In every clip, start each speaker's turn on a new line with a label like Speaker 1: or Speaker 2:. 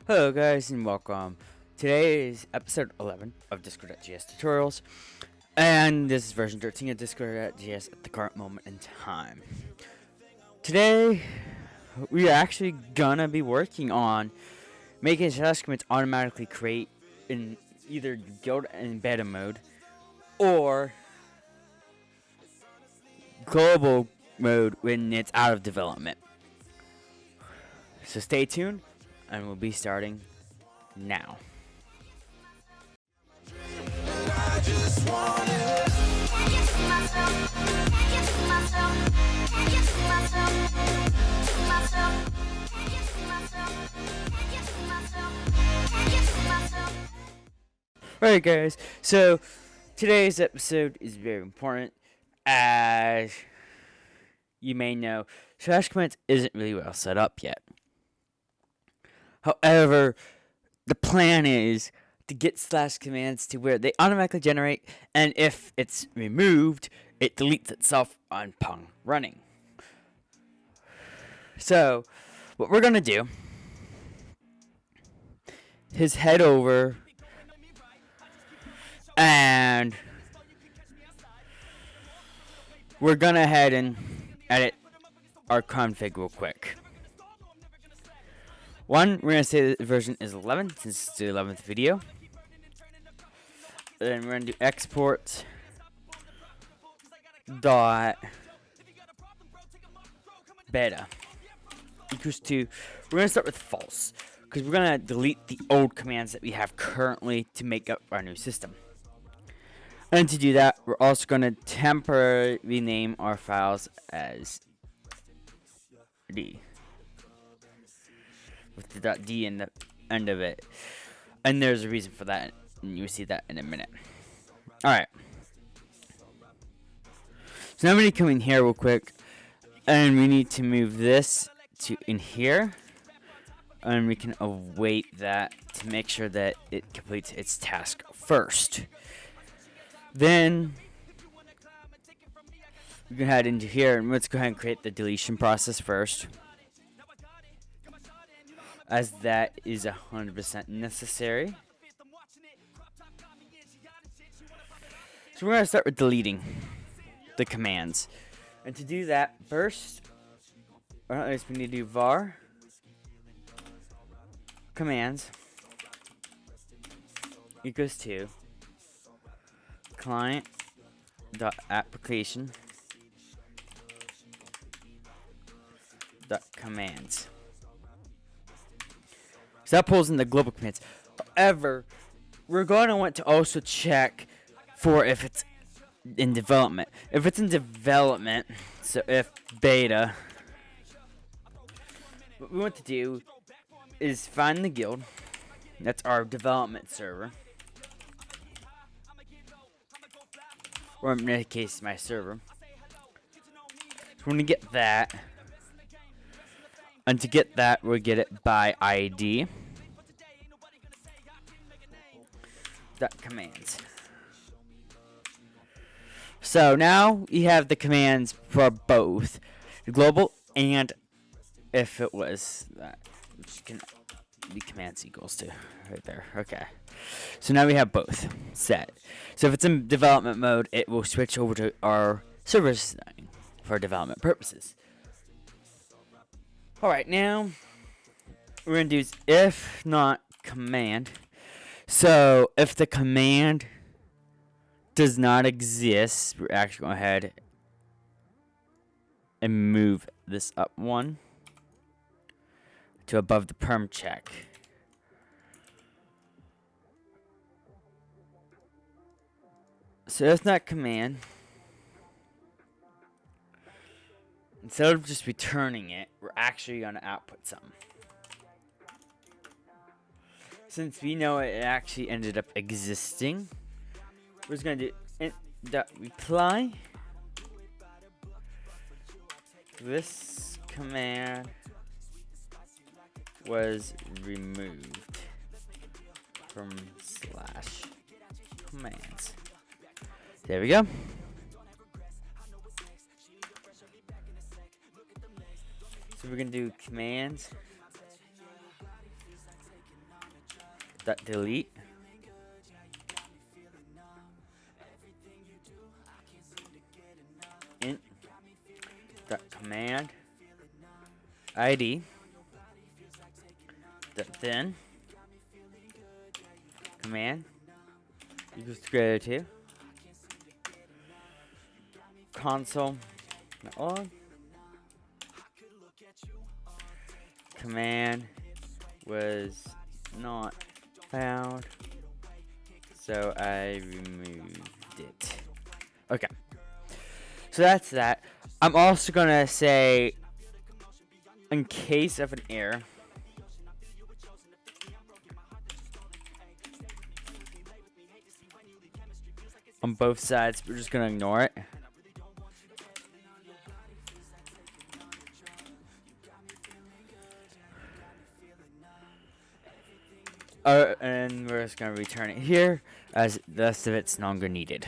Speaker 1: Hello guys and welcome. Today is episode 11 of Discord.js tutorials, and this is version 13 of Discord.js at the current moment in time. Today we are actually gonna be working on making task commits automatically create in either guild and beta mode or global mode when it's out of development. So stay tuned and we'll be starting now. Alright guys, so today's episode is very important. As you may know, slash commits isn't really well set up yet. However, the plan is to get slash commands to where they automatically generate, and if it's removed, it deletes itself upon running. So, what we're gonna do is head over and we're gonna head and edit our config real quick. One, we're gonna say the version is 11 since it's the 11th video. Then we're gonna do export dot beta equals to. We're gonna start with false because we're gonna delete the old commands that we have currently to make up our new system. And to do that, we're also going to temporarily rename our files as D. With the .d in the end of it. And there's a reason for that, and you'll see that in a minute. Alright. So now we need to come in here real quick. And we need to move this to in here. And we can await that to make sure that it completes its task first. Then we can head into here and let's go ahead and create the deletion process first, as that is 100% necessary. So we're going to start with deleting the commands. And to do that, first, or at least we need to do var commands equals to client dot application dot commands. So that pulls in the global commands. However, we're going to want to also check for if it's in development. If it's in development, so if beta, what we want to do is find the guild. That's our development server. Or in this case, my server. So we're going to get that. And to get that, we'll get it by ID. Dot commands. So now you have the commands for both the global and if it was that, which can be commands equals to right there. Okay. So now we have both set. So if it's in development mode, it will switch over to our server setting for development purposes. Alright, now we're going to do is if not command. So if the command does not exist, we're actually going to go ahead and move this up one to above the perm check. So that's not command. Instead of just returning it, we're actually going to output something. Since we know it actually ended up existing, we're just going to do int.reply. This command was removed from slash commands. There we go. So we're going to do commands dot delete. Int dot command ID dot then command equals greater to console not log command was not found, so I removed it. Okay, so that's that. I'm also gonna say, in case of an error, on both sides, we're just gonna ignore it. And we're just gonna return it here, as the rest of it's no longer needed.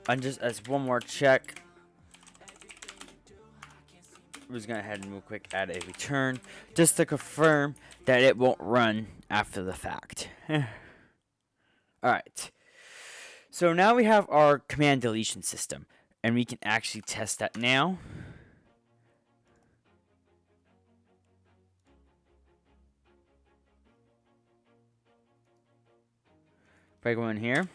Speaker 1: And just as one more check, we're just gonna head and real quick add a return, just to confirm that it won't run after the fact. Alright, so now we have our command deletion system, and we can actually test that now. If I go in here,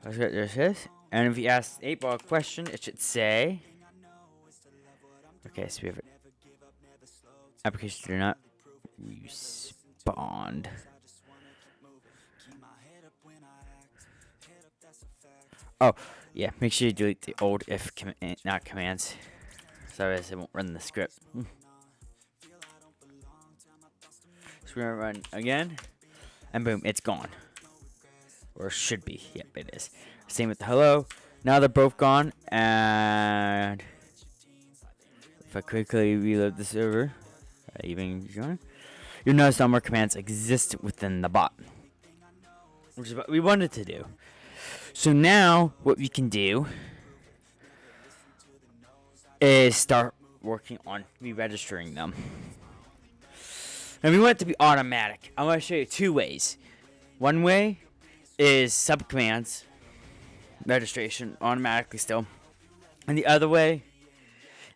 Speaker 1: let's get this, and if you ask 8-ball a question, it should say, okay, so we have it. Applications do not respond. Oh, yeah, make sure you delete the old if not commands, so otherwise it won't run the script. So we're gonna run again, and boom, it's gone. Or should be. Yep, it is. Same with the hello. Now they're both gone, and if I quickly reload the server, even join, you'll notice no more commands exist within the bot, which is what we wanted to do. So now what we can do is start working on re-registering them. And we want it to be automatic. I'm going to show you two ways. One way is subcommands registration automatically still, and the other way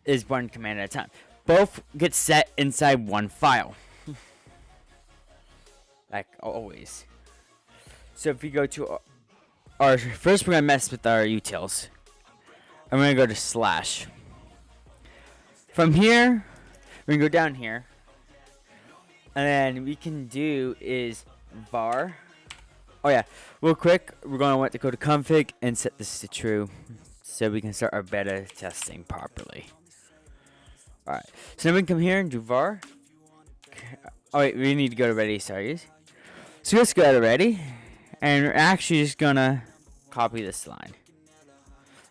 Speaker 1: is one command at a time. Both get set inside one file, like always. So if we go to our first, we're gonna mess with our utils. I'm gonna go to slash. From here, we're gonna go down here, and then we can do is var. Oh yeah, real quick, we're going to want to go to config and set this to true, so we can start our beta testing properly. Alright, so then we can come here and do var. Oh wait, we need to go to ready, sorry. So let's go to ready, and we're actually just going to copy this line.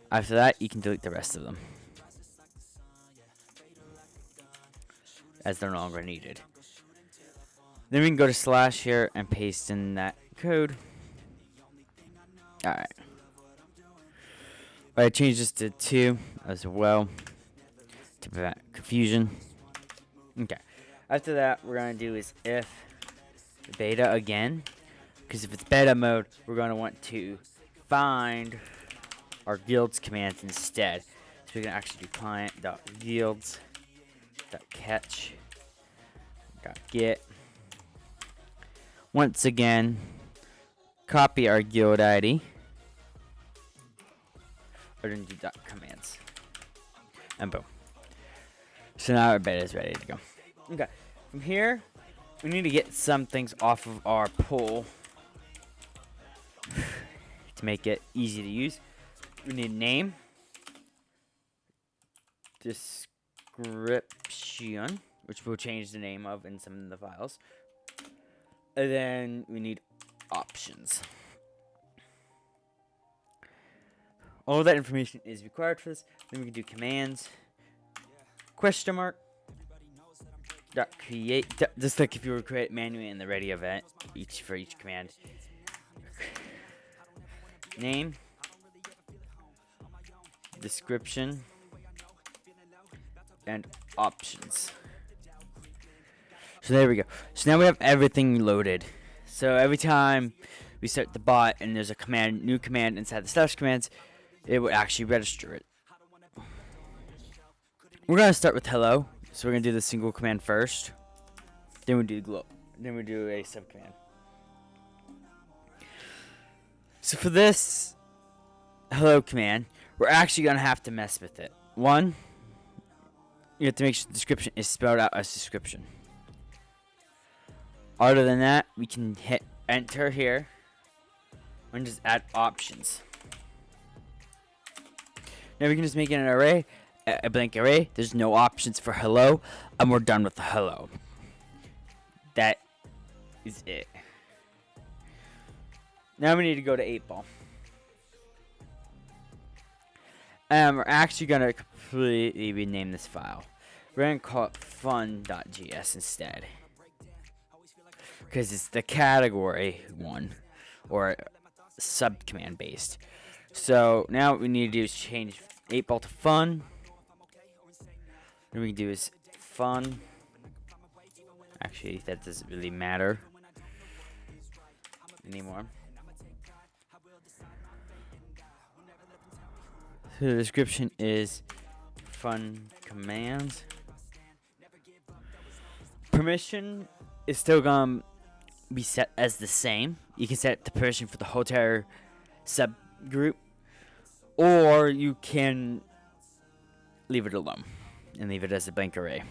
Speaker 1: After that, you can delete the rest of them, as they're no longer needed. Then we can go to slash here and paste in that code. Alright. I changed this to 2 as well to prevent confusion. Okay. After that, we're going to do is if beta again. Because if it's beta mode, we're going to want to find our guilds commands instead. So we can actually do client.guilds.catch.get. Once again, copy our guild ID. Or then do .commands. And boom. So now our beta is ready to go. Okay. From here, we need to get some things off of our pool to make it easy to use. We need name, description, which we'll change the name of in some of the files. And then we need options. All that information is required for this. Then we can do commands, question mark, dot create, just like if you were to create manually in the ready event, for each command. Name, description, and options. So there we go. So now we have everything loaded. So every time we start the bot and there's a command, new command inside the status commands, it will actually register it. We're gonna start with hello. So we're gonna do the single command first. Then we do a subcommand. So for this hello command, we're actually gonna have to mess with it. One, you have to make sure the description is spelled out as description. Other than that, we can hit enter here and just add options. Now we can just make it an array, a blank array. There's no options for hello, and we're done with the hello. That is it. Now we need to go to 8-ball. And we're actually going to completely rename this file. We're going to call it fun.gs instead. Because it's the category one, or subcommand based. So now what we need to do is change 8-ball to fun. What we can do is fun. Actually, that doesn't really matter anymore. So the description is fun commands. Permission is still gonna be set as the same. You can set the permission for the whole entire subgroup, or you can leave it alone and leave it as a blank array.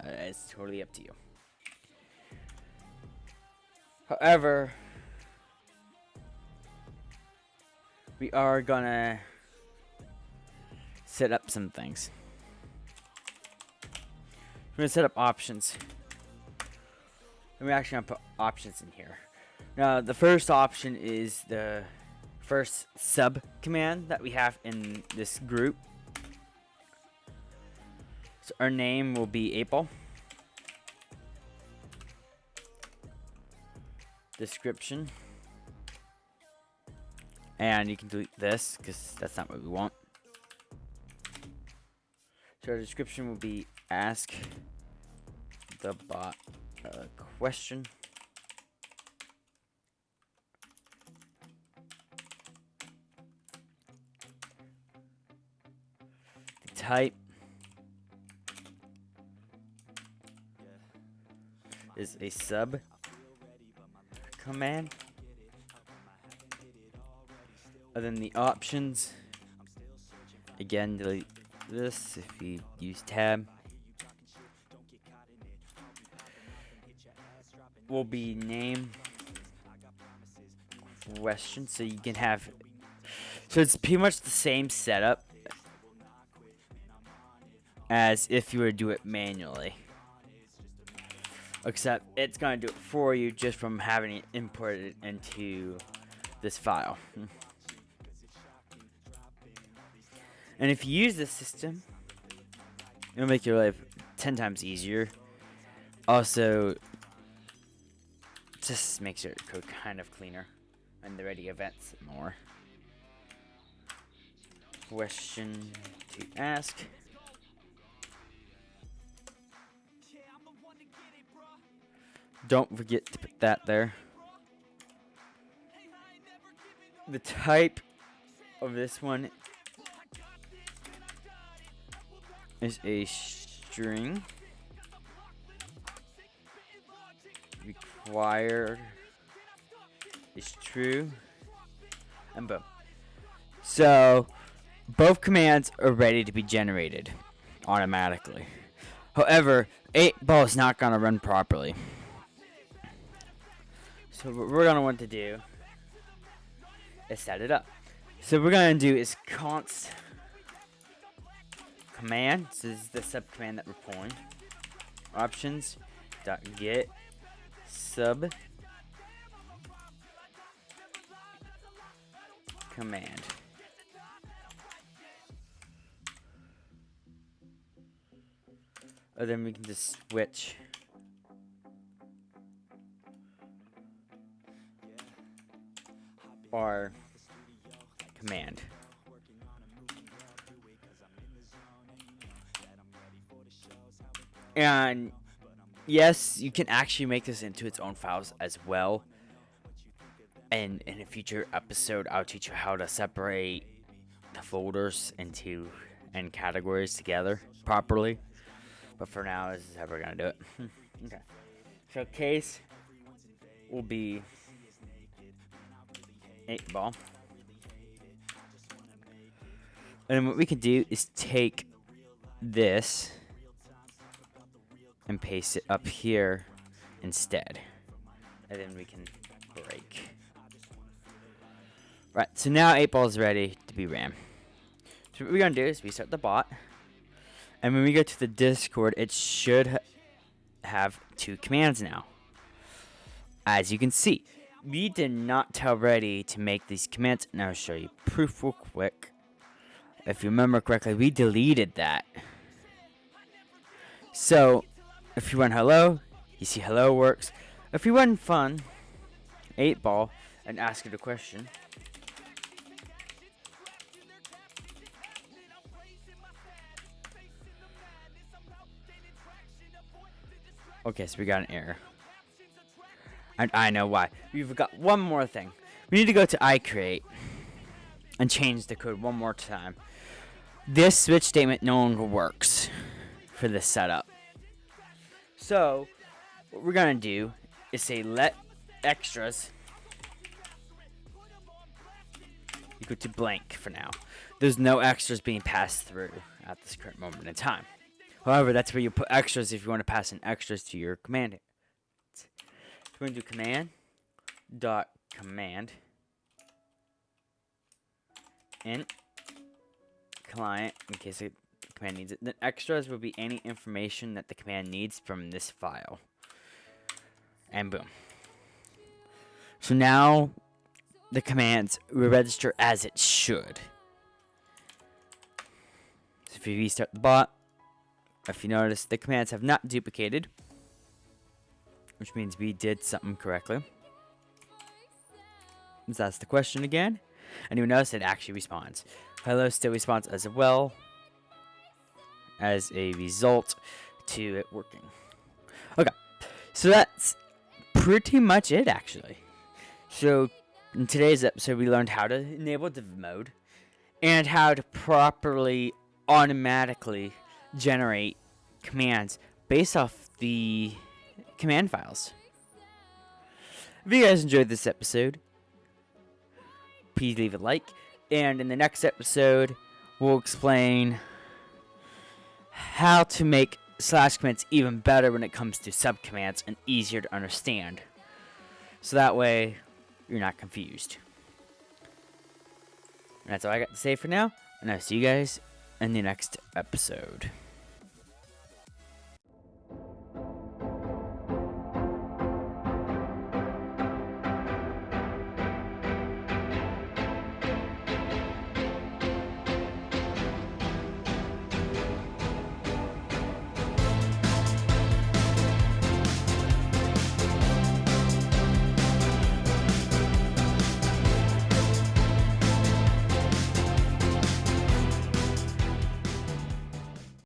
Speaker 1: It's totally up to you. However, we are gonna set up some things. We're gonna set up options. And we're actually gonna put options in here. Now, the first option is the first sub command that we have in this group. So our name will be 8-ball. Description. And you can delete this because that's not what we want. So our description will be ask the bot a question. The type is a sub command. And then the options, again, delete this if you use tab, will be name question. So you can have, so it's pretty much the same setup as if you were to do it manually, except it's gonna do it for you just from having it imported into this file. And if you use this system, it'll make your life 10 times easier. Also, just makes your code kind of cleaner and the ready events more. Question to ask. Don't forget to put that there. The type of this one is a string. Required is true. And boom. So both commands are ready to be generated automatically. However, 8-ball is not going to run properly. So what we're going to want to do is set it up. So what we're going to do is const command. So this is the sub command that we're pulling. Options dot get sub command. And then we can just switch our command. And yes, you can actually make this into its own files as well. And in a future episode, I'll teach you how to separate the folders into and categories together properly. But for now, this is how we're gonna do it. Okay. So case will be 8-ball. And then what we can do is take this and paste it up here instead. And then we can break. Right, so now 8-ball is ready to be ran. So what we're going to do is restart the bot. And when we go to the Discord, it should have 2 commands now. As you can see, we did not tell Ready to make these commands. And I'll show you proof real quick. If you remember correctly, we deleted that. So, if you run hello, you see hello works. If you run fun, 8-ball, and ask it a question, okay, so we got an error. And I know why. We've got one more thing. We need to go to iCreate and change the code one more time. This switch statement no longer works for this setup. So, what we're going to do is say let extras equal to blank for now. There's no extras being passed through at this current moment in time. However, that's where you put extras if you want to pass in extras to your command. So we're going to do command int client in case the command needs it. Then extras will be any information that the command needs from this file. And boom. So now the commands will register as it should. So if you restart the bot, if you notice, the commands have not duplicated, which means we did something correctly. Let's ask the question again, and you'll notice it actually responds. Hello still responds as well as a result to it working. Okay, so that's pretty much it actually. So in today's episode, we learned how to enable div mode and how to properly automatically generate commands based off the command files. If you guys enjoyed this episode, please leave a like. And in the next episode, we'll explain how to make slash commands even better when it comes to subcommands and easier to understand. So that way, you're not confused. And that's all I got to say for now. And I'll see you guys in the next episode.